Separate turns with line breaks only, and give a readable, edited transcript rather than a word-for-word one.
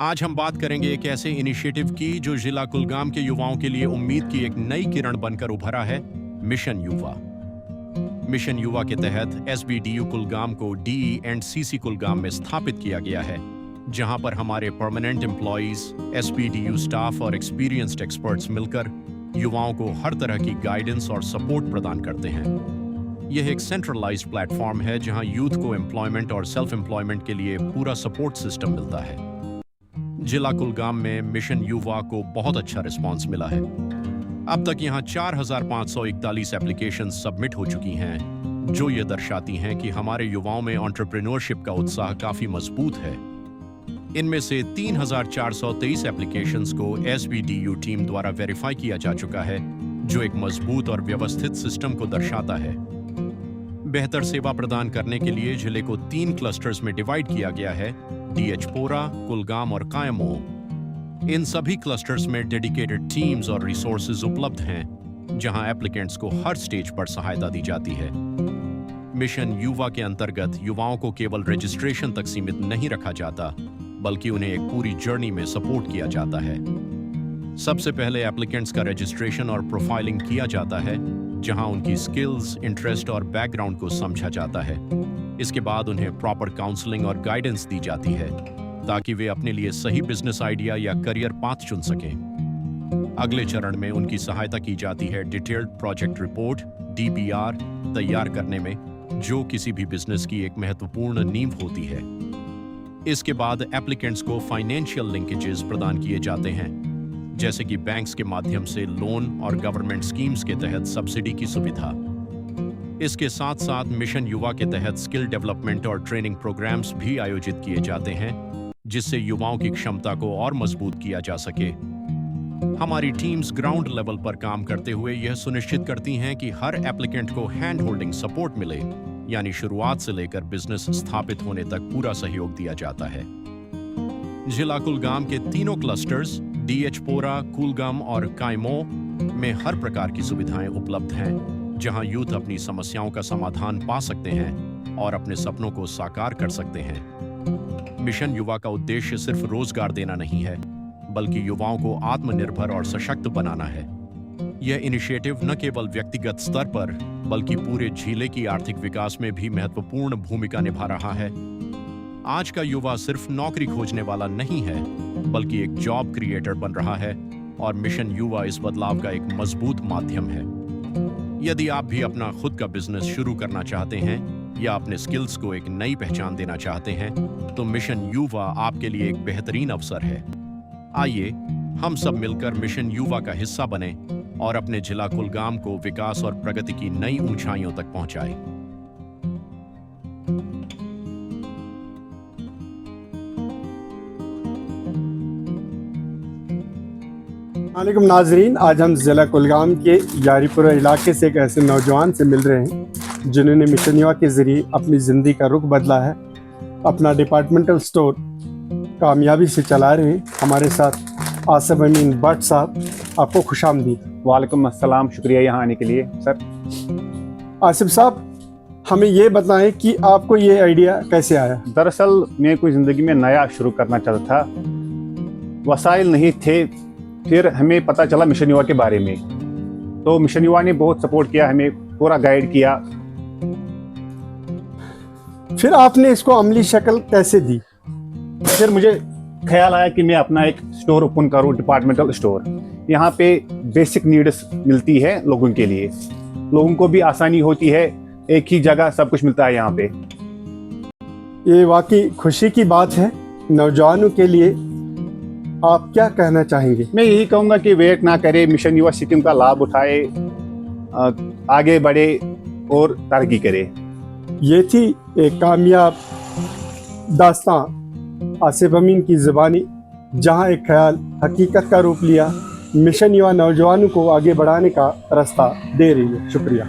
आज हम बात करेंगे एक ऐसे इनिशिएटिव की जो जिला कुलगाम के युवाओं के लिए उम्मीद की एक नई किरण बनकर उभरा है, मिशन युवा। मिशन युवा के तहत एसबीडीयू कुलगाम को डीई एंड सीसी कुलगाम में स्थापित किया गया है, जहां पर हमारे परमानेंट एम्प्लॉइज, एसबीडीयू स्टाफ और एक्सपीरियंस्ड एक्सपर्ट्स मिलकर युवाओं को हर तरह की गाइडेंस और सपोर्ट प्रदान करते हैं। यह एक सेंट्रलाइज्ड प्लेटफॉर्म है जहां यूथ को एम्प्लॉयमेंट और सेल्फ एम्प्लॉयमेंट के लिए पूरा सपोर्ट सिस्टम मिलता है। जिला कुलगाम में मिशन युवा को बहुत अच्छा रिस्पांस मिला है। अब तक यहां 4,541 एप्लीकेशन सबमिट हो चुकी हैं, जो ये दर्शाती हैं कि हमारे युवाओं में एंटरप्रेन्योरशिप का उत्साह काफी मजबूत है। इनमें से 3,423 एप्लीकेशंस को एसबीडीयू टीम द्वारा वेरीफाई किया जा चुका है, जो एक मजबूत और व्यवस्थित सिस्टम को दर्शाता है। बेहतर सेवा प्रदान करने के लिए जिले को 3 क्लस्टर्स में डिवाइड किया गया है: डीएचपोरा, कुलगाम और कायमो। इन सभी क्लस्टर्स में डेडिकेटेड टीम्स और रिसोर्सेज उपलब्ध हैं, जहां एप्लीकेंट्स को हर स्टेज पर सहायता दी जाती है। मिशन युवा के अंतर्गत युवाओं को केवल रजिस्ट्रेशन तक सीमित नहीं रखा जाता, बल्कि उन्हें एक पूरी जर्नी में सपोर्ट किया जाता है। सबसे पहले एप्लीकेंट्स का रजिस्ट्रेशन और प्रोफाइलिंग किया जाता है, जहां उनकी स्किल्स, इंटरेस्ट और बैकग्राउंड को समझा जाता है। इसके बाद उन्हें प्रॉपर काउंसलिंग और गाइडेंस दी जाती है, ताकि वे अपने लिए सही बिजनेस आइडिया या करियर पाथ चुन सकें। अगले चरण में उनकी सहायता की जाती है डिटेल्ड प्रोजेक्ट रिपोर्ट (डीपीआर) तैयार करने में, जो किसी भी बिजनेस की एक महत्वपूर्ण नींव होती है। इसके बाद एप्लीकेंट्स को फाइनेंशियल लिंकेजेस प्रदान किए जाते हैं, जैसे कि बैंक्स के माध्यम से लोन और गवर्नमेंट स्कीम्स के तहत सब्सिडी की सुविधा। इसके साथ साथ मिशन युवा के तहत स्किल डेवलपमेंट और ट्रेनिंग प्रोग्राम्स भी आयोजित किए जाते हैं, जिससे युवाओं की क्षमता को और मजबूत किया जा सके। हमारी टीम्स ग्राउंड लेवल पर काम करते हुए यह सुनिश्चित करती हैं कि हर एप्लीकेंट को हैंड होल्डिंग सपोर्ट मिले, यानी शुरुआत से लेकर बिजनेस स्थापित होने तक पूरा सहयोग दिया जाता है। जिला कुलगाम के तीनों क्लस्टर्स डीएचपोरा, कुलगाम और कायमो में हर प्रकार की सुविधाएं उपलब्ध हैं, जहां यूथ अपनी समस्याओं का समाधान पा सकते हैं और अपने सपनों को साकार कर सकते हैं। मिशन युवा का उद्देश्य सिर्फ रोजगार देना नहीं है, बल्कि युवाओं को आत्मनिर्भर और सशक्त बनाना है। यह इनिशिएटिव न केवल व्यक्तिगत स्तर पर, बल्कि पूरे जिले की आर्थिक विकास में भी महत्वपूर्ण भूमिका निभा रहा है। आज का युवा सिर्फ नौकरी खोजने वाला नहीं है, बल्कि एक जॉब क्रिएटर बन रहा है, और मिशन युवा इस बदलाव का एक मजबूत माध्यम है। यदि आप भी अपना खुद का बिजनेस शुरू करना चाहते हैं या अपने स्किल्स को एक नई पहचान देना चाहते हैं, तो मिशन युवा आपके लिए एक बेहतरीन अवसर है। आइए हम सब मिलकर मिशन युवा का हिस्सा बने और अपने जिला कुलगाम को विकास और प्रगति की नई ऊंचाइयों तक पहुंचाएं।
वालेकुम नाजरीन, आज हम ज़िला कुलगाम के यारीपुरा इलाके से एक ऐसे नौजवान से मिल रहे हैं जिन्होंने मिशन युवा के ज़रिए अपनी ज़िंदगी का रुख बदला है। अपना डिपार्टमेंटल स्टोर कामयाबी से चला रहे हैं। हमारे साथ आसिफ अमीन भट्ट साहब, आपको खुशामदीद।
वालेकुम अस्सलाम, शुक्रिया यहाँ आने के लिए सर।
आसिफ साहब, हमें ये बताएं कि आपको ये आइडिया कैसे आया?
दरअसल मैं कोई ज़िंदगी में नया शुरू करना चाहता था, वसाइल नहीं थे। फिर हमें पता चला मिशन युवा के बारे में, तो मिशन युवा ने बहुत सपोर्ट किया, हमें पूरा गाइड किया।
फिर आपने इसको अमली शक्ल कैसे दी?
फिर मुझे ख्याल आया कि मैं अपना एक स्टोर ओपन करूं, डिपार्टमेंटल स्टोर। यहाँ पे बेसिक नीड्स मिलती है लोगों के लिए, लोगों को भी आसानी होती है, एक ही जगह सब कुछ मिलता है यहाँ पे।
ये वाकई खुशी की बात है। नौजवानों के लिए आप क्या कहना चाहेंगे?
मैं यही कहूँगा कि वेट ना करे, मिशन युवा स्कीम का लाभ उठाए, आगे बढ़े और तरक्की करे।
ये थी एक कामयाब दास्तान आसिफ अमीन की ज़ुबानी, जहां एक ख्याल हकीकत का रूप लिया। मिशन युवा नौजवानों को आगे बढ़ाने का रास्ता दे रही है। शुक्रिया।